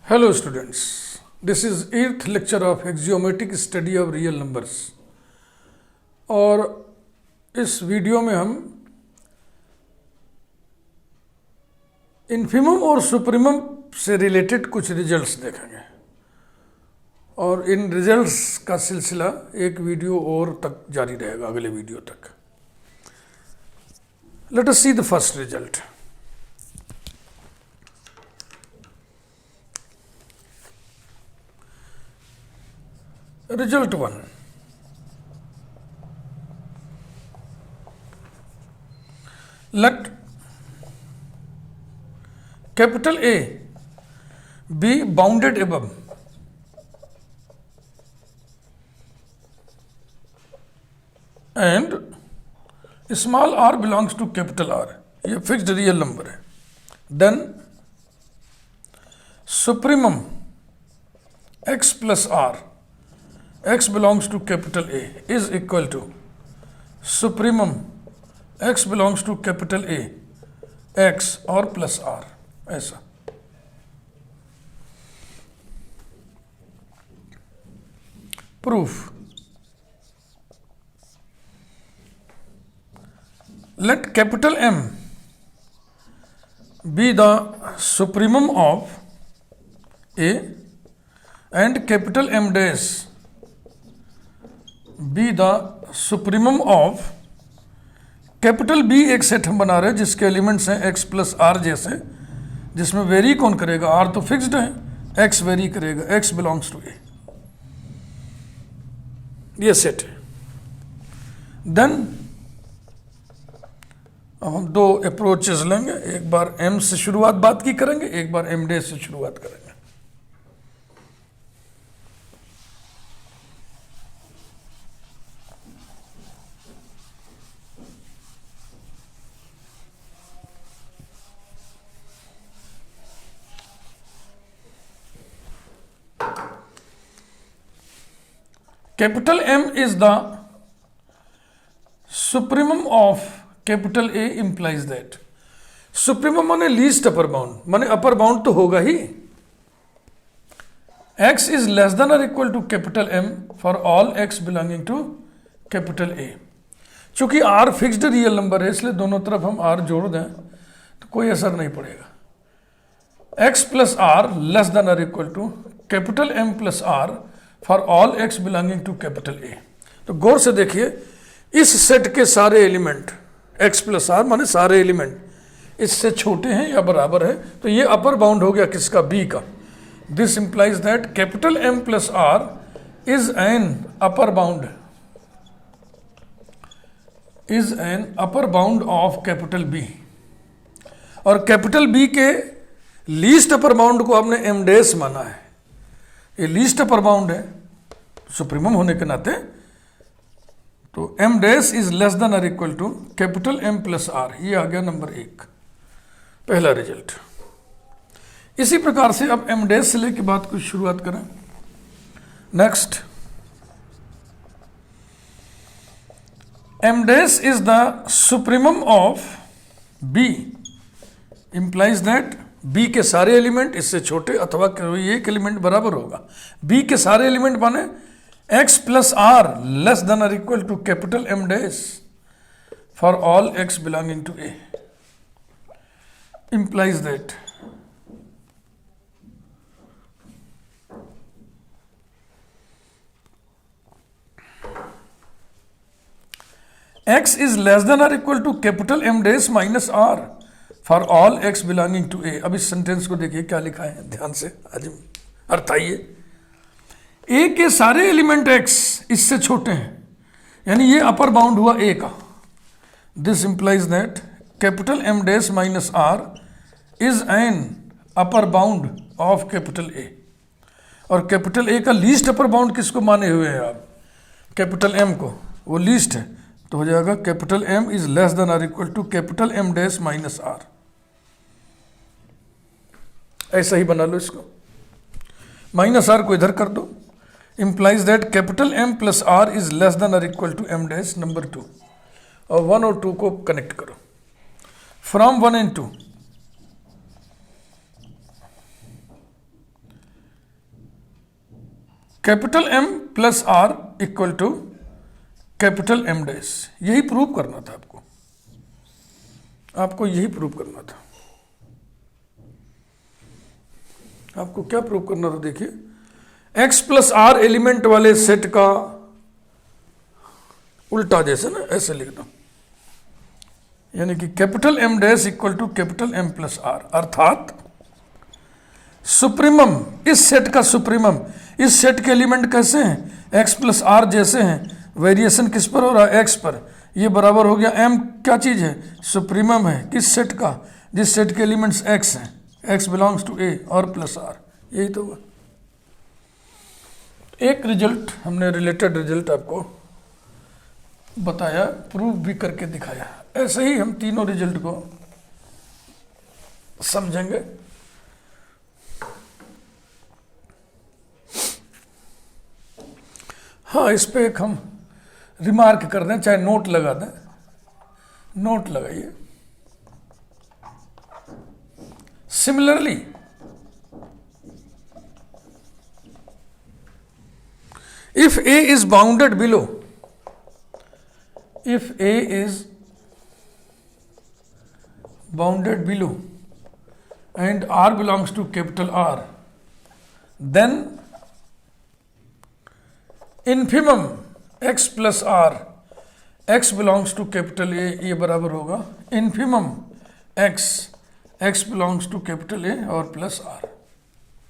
Hello students, this is 8th lecture of Axiomatic Study of Real Numbers और इस video में हम infimum और सुप्रीमम से रिलेटेड कुछ रिजल्ट्स देखेंगे और इन रिजल्ट्स का सिलसिला एक वीडियो और तक जारी रहेगा अगले वीडियो तक. Late us see the first result. Result 1. Let capital A be bounded above and small r belongs to capital R. ये फिक्स्ड रियल नंबर है. Then supremum x plus r x belongs to capital A is equal to supremum x belongs to capital A x और plus r. ऐसा proof. Let capital M be the supremum of A and capital M dash be the supremum of capital B. एक set हम बना रहे हैं जिसके elements हैं x plus are जैसे, जिसमें वेरी कौन करेगा? आर तो फिक्स्ड है, एक्स वेरी करेगा, एक्स बिलोंग्स टू ए. ये सेट है. देन अब हम दो अप्रोचेस लेंगे. एक बार एम से शुरुआत बात की करेंगे, एक बार एम डे से शुरुआत करेंगे. Capital M is the supremum of capital A implies that. Supremum माने लीस्ट अपर बाउंड, माने अपर बाउंड तो होगा ही. x is less than or equal to capital M for all x belonging to capital A. चूंकि r fixed real number है इसलिए दोनों तरफ हम r जोड़ दें तो कोई असर नहीं पड़ेगा. x plus r less than or equal to capital M plus r for all x belonging to capital A. तो गौर से देखिए, इस सेट के सारे एलिमेंट एक्स प्लस आर माने सारे एलिमेंट इससे छोटे हैं या बराबर है, तो ये अपर बाउंड हो गया किसका? बी का. This implies that capital M plus R is an upper bound of capital B. और कैपिटल बी के लीस्ट अपर बाउंड को आपने एम डैश माना है. ये लीस्ट अपर बाउंड है सुप्रीमम होने के नाते, तो M dash is less than और equal to capital M plus R. ये आ गया नंबर 1, पहला रिजल्ट. इसी प्रकार से अब एम डैश से लेके बात को शुरुआत करें. Next, M dash is the supremum of B implies that B के सारे एलिमेंट इससे छोटे अथवा कोई एक एलिमेंट बराबर होगा. बी के सारे एलिमेंट माने x plus R less than और equal to capital M dash for all x belonging to A implies that x is less than और equal to capital M dash minus R for all x belonging to A. अब इस sentence को देखिए क्या लिखा है, ध्यान से आज अर्थ आइए. ए के सारे एलिमेंट एक्स इससे छोटे हैं, यानी ये अपर बाउंड हुआ ए का. This implies that capital M dash minus R is an upper bound of capital A. और कैपिटल ए का लीस्ट अपर बाउंड किसको माने हुए हैं आप? कैपिटल एम को. वो लीस्ट है तो हो जाएगा capital M is less than और equal to capital M dash minus R. ऐसा ही बना लो इसको, माइनस आर को इधर कर दो. Implies that capital M plus R is less than और equal to M dash number 2. और 1 और 2 को कनेक्ट करो. From 1 and 2 capital M plus R equal to capital M dash. यही प्रूव करना था आपको यही प्रूव करना था। आपको क्या प्रूव करना था, देखिए x प्लस R एलिमेंट वाले सेट का उल्टा, जैसे ना ऐसे लिखना, यानी कि capital M dash equal to capital M plus R, अर्थात सुप्रीमम, इस सेट का सुप्रीमम, इस सेट के एलिमेंट कैसे हैं, x प्लस R जैसे हैं, वेरिएशन किस पर हो रहा है, x पर, ये बराबर हो गया m क्या चीज है, सुप्रीमम है किस सेट का, जिस सेट के एलिमेंट्स x हैं, x बिलोंग्स टू a और प्लस r, यही तो हुआ। एक रिजल्ट हमने रिलेटेड रिजल्ट आपको बताया, प्रूव भी करके दिखाया। ऐसे ही हम तीनों रिजल्ट को समझेंगे। हाँ, इस पे एक हम रिमार्क कर दें, चाहे नोट लगा दें, नोट लगाइए। Similarly if A is bounded below, if A is bounded below and R belongs to capital R, then infimum x plus R, x belongs to capital A, ये बराबर होगा infimum x, x belongs to capital A और plus R।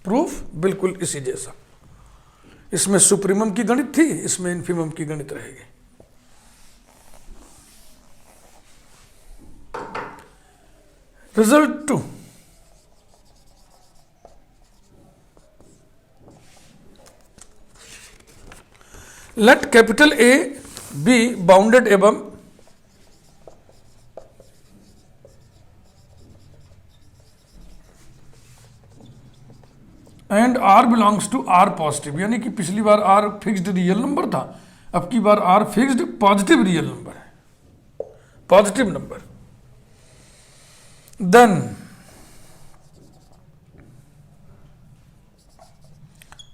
Proof बिल्कुल इसी जैसा, इसमें supremum की गणित थी, इसमें इन्फीमम की गणित रहेगी। Result 2, let capital A be bounded above and R belongs to R positive, यानी कि पिछली बार R फिक्स्ड रियल नंबर था, अब की बार R fixed positive real number है, positive number. Then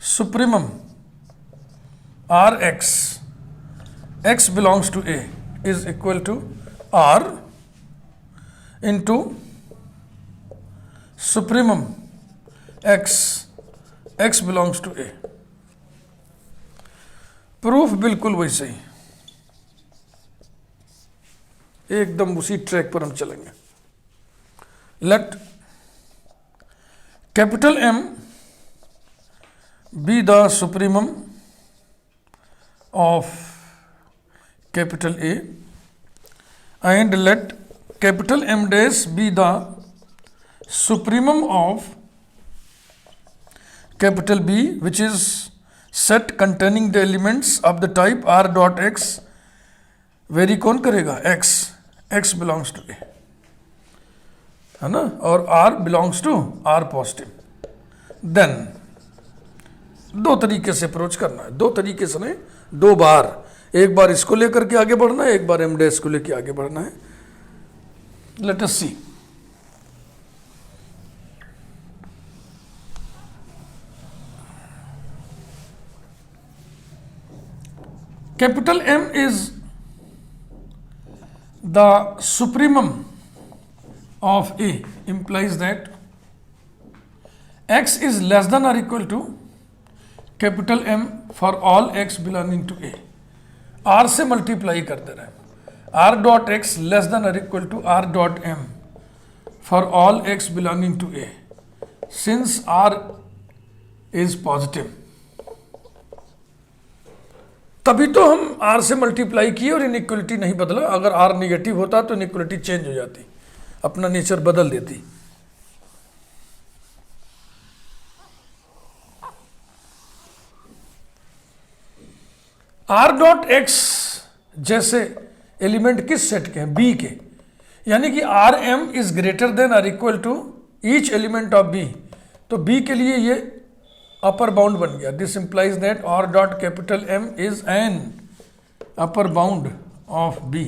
supremum R x, x belongs to A is equal to R into supremum x, x belongs to A। Proof बिल्कुल वैसे ही, एकदम उसी track पर हम चलेंगे। Late capital M be the supremum of capital A and let capital M dash be the supremum of capital B, which is set containing the elements of the type R dot x, very कौन करेगा, x, x belongs to A, है ना, और R belongs to R positive. Then दो तरीके से approach करना है, दो तरीके से नहीं, दो बार, एक बार इसको लेकर के आगे बढ़ना है, एक बार M डैश को लेकर आगे बढ़ना है। Let us see. Capital M is the supremum of A, implies that x is less than or equal to capital M for all x belonging to A। R से मल्टीप्लाई कर दे रहे हैं, R dot x less than और equal to R dot M for all x belonging to A, since R is positive। तभी तो हम R से मल्टीप्लाई किए और इनइक्वलिटी नहीं बदला। अगर R निगेटिव होता तो इनइक्वलिटी चेंज हो जाती, अपना नेचर बदल देती। R डॉट एक्स जैसे एलिमेंट किस सेट के हैं, B के, यानी कि R M is greater than और equal to each element of B, तो B के लिए ये अपर बाउंड बन गया। This implies that R dot capital M is an upper bound of B,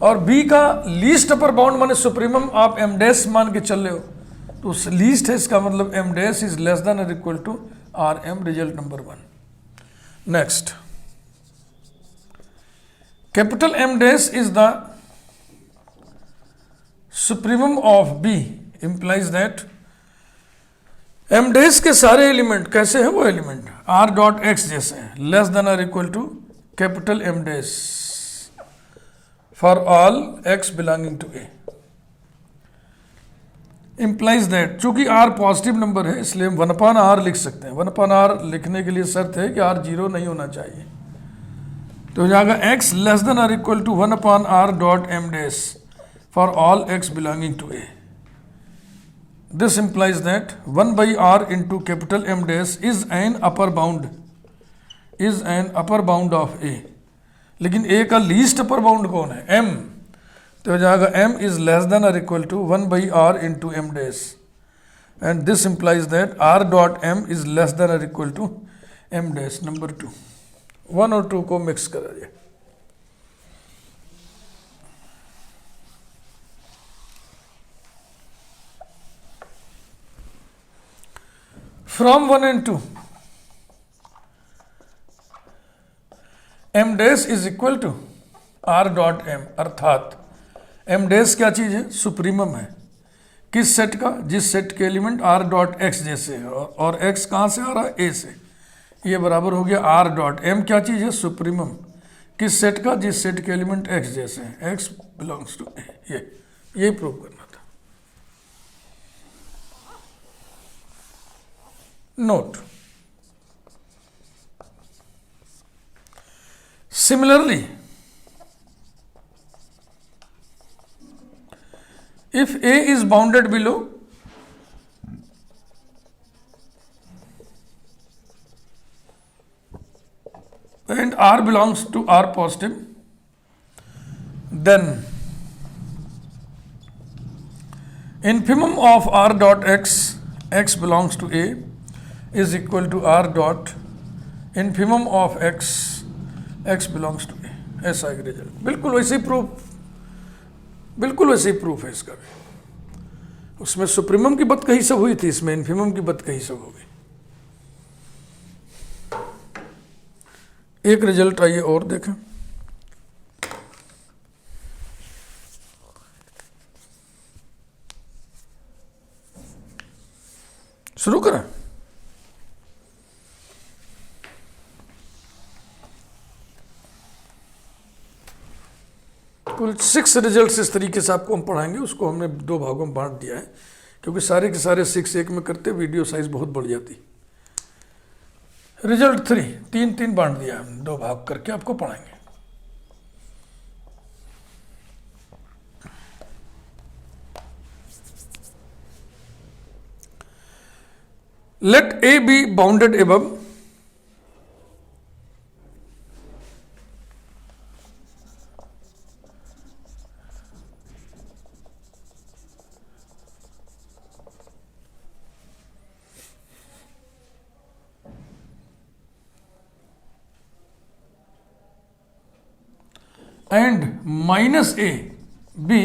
और B का लीस्ट अपर बाउंड माने सुप्रीमम आप M डैश मान के चल रहे हो, तो लीस्ट है, इसका मतलब M dash is less than और equal to R M, result number 1। Next, capital M dash is the supremum of B implies that M dash के सारे एलिमेंट कैसे हैं? वो एलिमेंट R डॉट एक्स जैसे हैं, लेस देन और equal to capital M dash for all x belonging to A implies that चूंकि R positive number है इसलिए हम 1/R लिख सकते हैं। 1/R लिखने के लिए शर्त है कि R 0 नहीं होना चाहिए, तो हो जाएगा x लेस देन और equal to 1/R dot M dash for all x belonging to A। This implies that 1/R into capital M dash is an upper bound of A। लेकिन A का least upper bound कौन है? M। तो हो जाएगा M is less than or equal to 1/R into M dash, and this implies that R dot M is less than or equal to M dash। Number 2, 1 और 2 को mix करा जाए। From 1 and 2, M dash is equal to R dot M, अर्थात M dash क्या चीज है? Supremum है। किस सेट का? जिस सेट के एलिमेंट R डॉट एक्स जैसे है, और x कहाँ से आ रहा है? A से। ये बराबर हो गया R डॉट M क्या चीज है? सुप्रीमम। किस सेट का? जिस सेट के एलिमेंट x जैसे हैं, x बिलोंग्स टू A। ये प्रूव करना था। Note, similarly, if A is bounded below and R belongs to R positive, then infimum of R dot x belongs to A is equal to R dot infimum of x belongs to A। ऐसा एक result. बिल्कुल वैसे ही proof है इसका भी। उसमें supremum की बात कही सब हुई थी, इसमें इन्फिमम की बात कही सब हो गई। एक रिजल्ट आइए और देखें। शुरू करें। कुल 6 रिजल्ट्स इस तरीके से आपको हम पढ़ाएंगे। उसको हमने 2 भागों में बांट दिया है, क्योंकि सारे के सारे 6 एक में करते वीडियो साइज बहुत बढ़ जाती। रिजल्ट 3 3 बांट दिया हम, 2 भाग करके आपको पढ़ाएंगे। Let A be bounded above and minus A be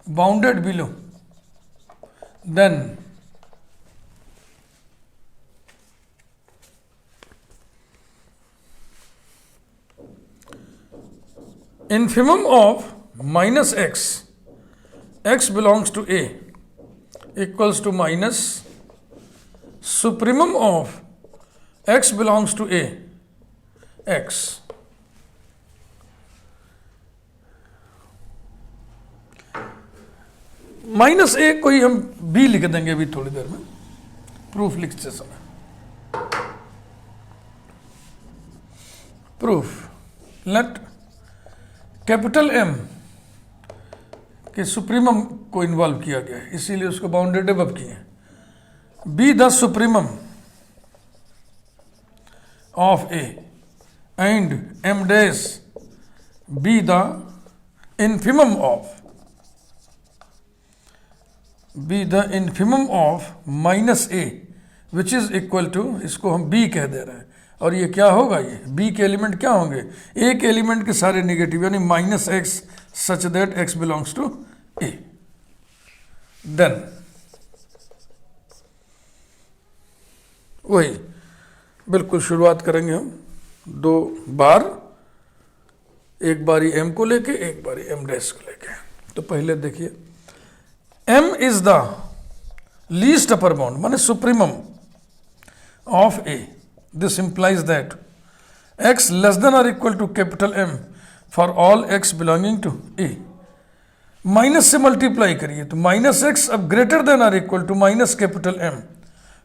bounded below, then infimum of minus x belongs to A equals to minus supremum of x belongs to A x। Minus A कोई हम B लिख देंगे अभी थोड़ी देर में proof लिखते समय। Proof let capital M के सुप्रीमम को इन्वॉल्व किया गया है, इसीलिए उसको बाउंडेड एबव किए। B the supremum of A and M dash be the infimum of minus A which is equal to, इसको हम B कह दे रहे हैं, और ये क्या होगा? ये B के एलिमेंट क्या होंगे? A के एलिमेंट के सारे नेगेटिव, यानी minus x such that x belongs to A। Then वही बिल्कुल शुरुआत करेंगे हम 2 बार, एक बारी m को लेके एक बारी m डैश को लेके। तो पहले देखिए m is the least upper bound माने supremum of a, this implies that x less than और equal to capital M for all x belonging to a। Minus से मल्टीप्लाई करिए तो माइनस एक्स अब ग्रेटर देन और equal to minus capital M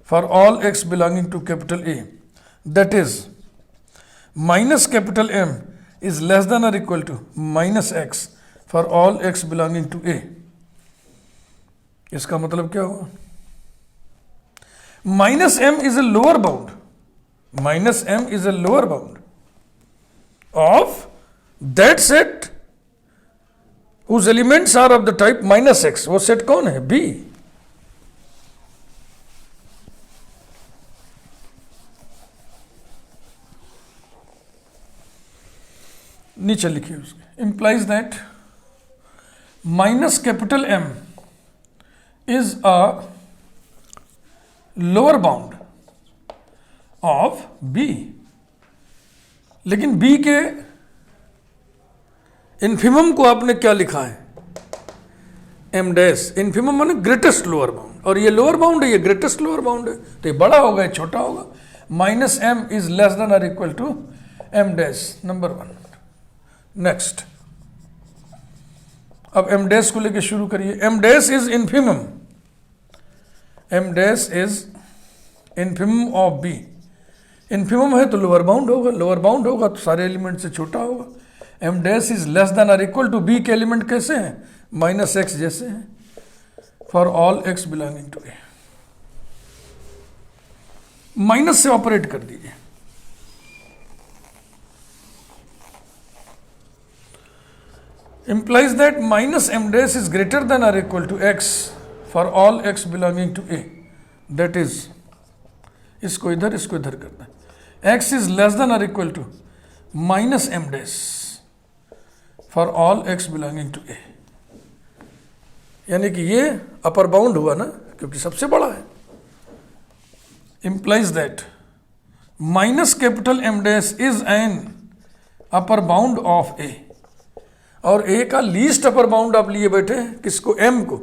for all x belonging to capital A, that is minus capital M is less than or equal to minus x for all x belonging to A। इसका मतलब क्या हुआ? Minus m is a lower bound, minus m is a lower bound of that set whose elements are of the type minus x। वो set कौन है? B। नीचे लिखिए उसके, implies that minus capital M is a lower bound of B। लेकिन B के infimum को आपने क्या लिखा है? M dash. इन्फिमम माने ग्रेटेस्ट लोअर बाउंड, और ये लोअर बाउंड है, ये ग्रेटेस्ट लोअर बाउंड है, तो ये बड़ा होगा, ये छोटा होगा। Minus M is less than और equal to M dash, number 1। Next, अब m डैश को लेके शुरू करिए। m dash is infimum, m dash is infimum of b। Infimum है तो लोअर बाउंड होगा, लोअर बाउंड होगा तो सारे एलिमेंट से छोटा होगा। m dash is less than और इक्वल टू b के एलिमेंट कैसे हैं? माइनस एक्स जैसे हैं, for all x belonging to a। Minus से ऑपरेट कर दीजिए। implies that minus m dash is greater than or equal to x for all x belonging to A, that is, इसको इधर करना है, x is less than or equal to minus m dash for all x belonging to A। यानी कि ये upper bound हुआ ना, क्योंकि सबसे बड़ा है। implies that minus capital M dash is an upper bound of A। और A का लीस्ट अपर बाउंड आप लिए बैठे हैं, किसको? M को।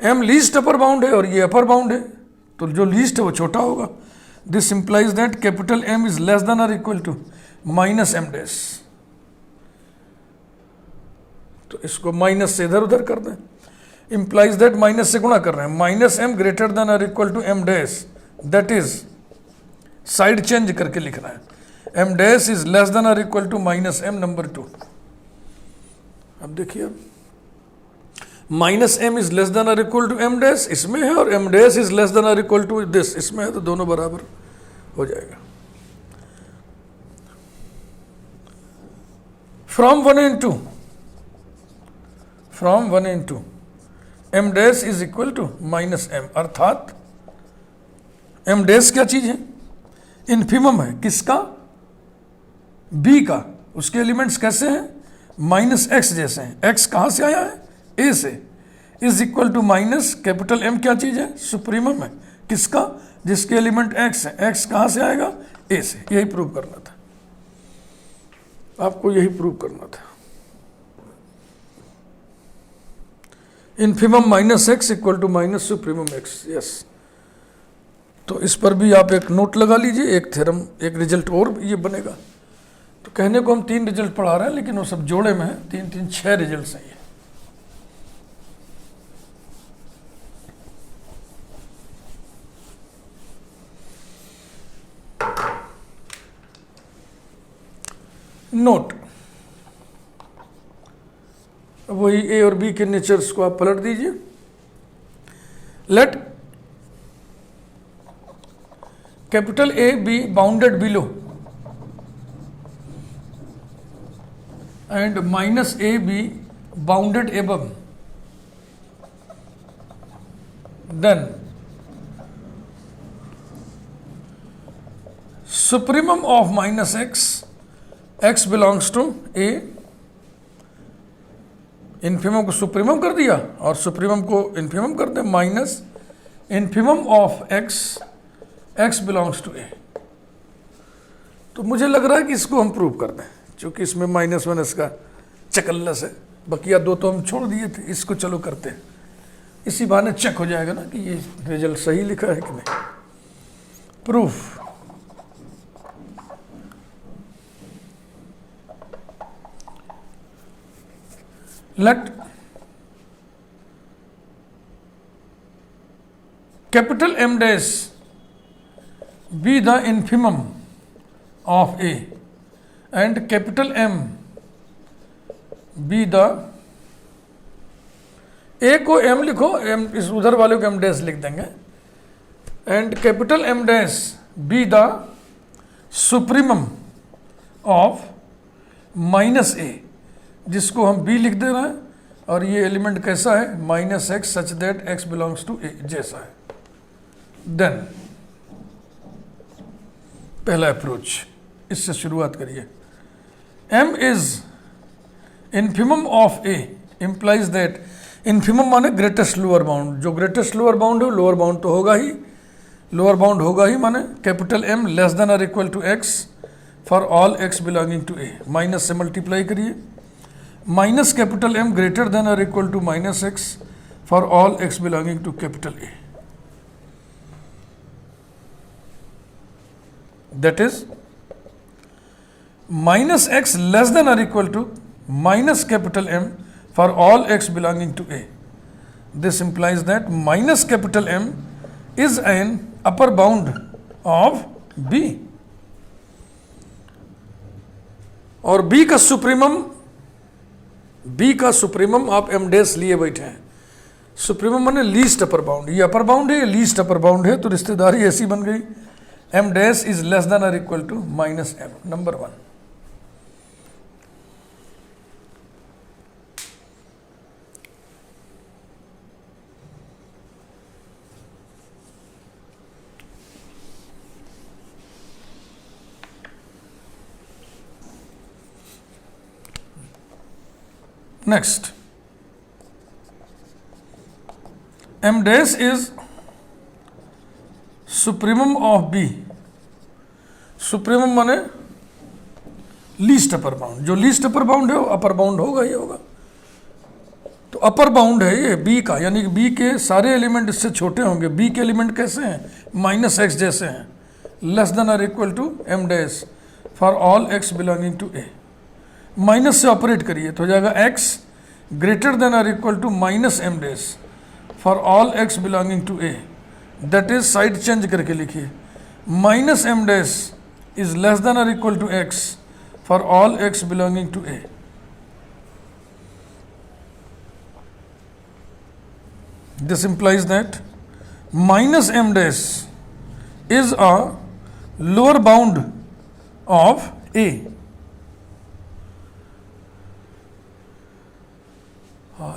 M लीस्ट अपर बाउंड है और ये अपर बाउंड है, तो जो लीस्ट है वो छोटा होगा। This implies that capital M is less than और equal to minus M dash. तो इसको माइनस से इधर उधर कर दें। इंप्लाइज दैट माइनस से गुणा कर रहे हैं, माइनस M ग्रेटर देन और equal to M dash, that is side change करके लिख रहा है। M dash is less than और equal to minus M, number 2। अब देखिए, minus m is less than और इक्वल टू m डैश इसमें है, और m dash is less than और इक्वल टू दिस इसमें है, तो दोनों बराबर हो जाएगा। From 1 and 2 m dash is equal to minus m, अर्थात m डैश क्या चीज है? इन्फिमम है। किसका? b का। उसके एलिमेंट्स कैसे हैं? माइनस एक्स जैसे हैं। एक्स कहाँ से आया है? ए से। Is equal to minus capital M क्या चीज़ है? सुप्रीमम है। किसका? जिसके एलिमेंट एक्स है। एक्स कहाँ से आएगा? ए से। यही प्रूव करना था आपको, यही प्रूव करना था। Infimum minus x equal to minus supremum x, yes. तो इस पर भी आप एक नोट लगा लीजिए, एक थ्योरम, एक रिजल्ट और ये बनेगा। तो कहने को हम 3 रिजल्ट पढ़ा रहे हैं, लेकिन वो सब जोड़े में है, 3 6 रिजल्ट हैं ये। नोट, वही ए और बी के नेचर्स को आप पलट दीजिए। Let capital A be bounded below and minus a be bounded above, then supremum of minus x, x belongs to a, infimum को सुप्रीमम कर दिया और सुप्रीमम को इन्फिमम कर दे, minus infimum of x, x belongs to A. तो मुझे लग रहा है कि इसको हम प्रूव कर दें, क्योंकि इसमें -1 इसका चकल्लस है, बकिया दो तो हम छोड़ दिए थे, इसको चलो करते हैं, इसी बहाने चेक हो जाएगा ना कि ये रिजल्ट सही लिखा है कि नहीं। Proof, let capital M dash be the infimum of A and capital M be the, A को M लिखो, M इस उधर वाले को M डैश लिख देंगे, and capital M dash be the supremum of -a, जिसको हम b लिख दे रहे हैं, और ये एलिमेंट कैसा है -x such that x belongs to a जैसा है। देन पहला अप्रोच, इससे शुरुआत करिए। M is infimum of a implies that, infimum माने ग्रेटेस्ट लोअर बाउंड, जो ग्रेटेस्ट लोअर बाउंड है लोअर बाउंड तो होगा ही, लोअर बाउंड होगा ही, माने कैपिटल M लेस देन और equal to x for all x belonging to a, minus से मल्टीप्लाई करिए, minus capital M greater than और equal to -x for all x belonging to capital A, that is -x less than or equal to minus capital M for all x belonging to A. This implies that minus capital M is an upper bound of B, और B का supremum आप M dash लिए बैठे हैं। Supremum माने least upper bound, ये अपर bound है, ये लीस्ट अपर बाउंड है, तो रिश्तेदारी ऐसी बन गई, M dash is less than और equal to -m, number 1। Next, M dash is supremum of B, supremum माने लीस्ट अपर बाउंड, जो लीस्ट अपर बाउंड है वो अपर बाउंड होगा ही होगा, तो अपर बाउंड है ये B का, यानी कि B के सारे एलिमेंट इससे छोटे होंगे। B के एलिमेंट कैसे हैं -x जैसे हैं, लेस देन और equal to M dash for all x belonging to A, minus से ऑपरेट करिए तो हो जाएगा x ग्रेटर देन और equal to -m dash for all x belonging to A, that is side change करके लिखिए, -m dash is less than और equal to x for all x belonging to A। This implies that -m dash is a lower bound of A.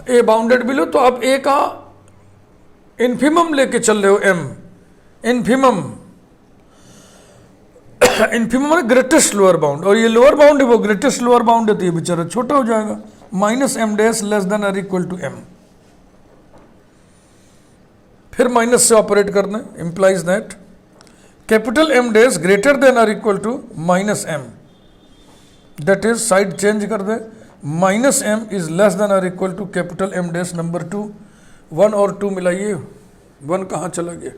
A bounded below, तो आप A का infimum लेके चल रहे हो M, इन्फिमम है greatest lower bound, और ये लोअर बाउंड है वो ग्रेटेस्ट लोअर बाउंड है, तो ये बेचारा छोटा हो जाएगा, -m डैश लेस देन और इक्वल टू M, फिर माइनस से ऑपरेट करना, implies that capital M dash greater than और equal to -m, that is side change कर दे, -m इज लेस देन और equal to capital M dash number 2, 1 और 2 मिलाइए, 1 कहाँ चला गया,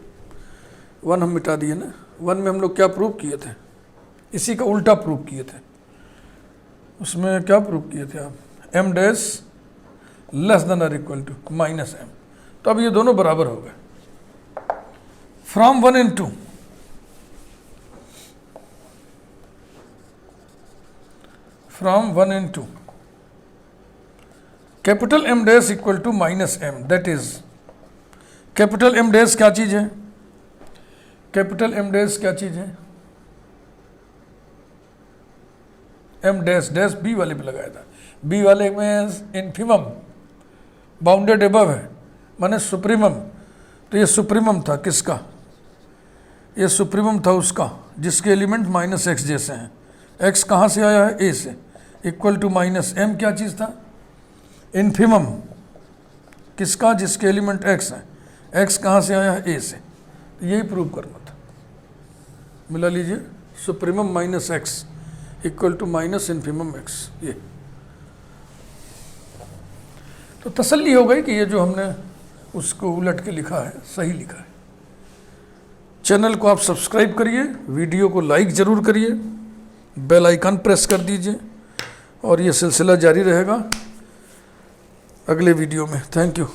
1 हम मिटा दिए ना, 1 में हम लोग क्या प्रूव किए थे, इसी का उल्टा प्रूव किए थे, उसमें क्या प्रूव किए थे आप, M डैश लेस देन और इक्वल टू -m, तो अब ये दोनों बराबर हो गए। From 1 and 2, from 1 and 2 capital M dash equal to -m, that is capital M dash क्या चीज है, कैपिटल M डैश क्या चीज है, M डैश डैश B वाले पे लगाया था, B वाले में इन्फिमम बाउंडेड एबव है माने सुप्रीमम, तो ये सुप्रीमम था किसका, ये सुप्रीमम था उसका जिसके एलिमेंट -x जैसे हैं, x कहाँ से आया है A से, इक्वल टू -m क्या चीज़ था, इन्फिमम किसका, जिसके एलिमेंट x है, x कहाँ से आया है A से, यही प्रूव करना था। मिला लीजिए, supremum minus x equal to minus infimum x. ये तो तसल्ली हो गई कि ये जो हमने उसको उलट के लिखा है सही लिखा है। चैनल को आप सब्सक्राइब करिए, वीडियो को लाइक ज़रूर करिए, बेल आइकन प्रेस कर दीजिए और ये सिलसिला जारी रहेगा अगले वीडियो में। Thank you.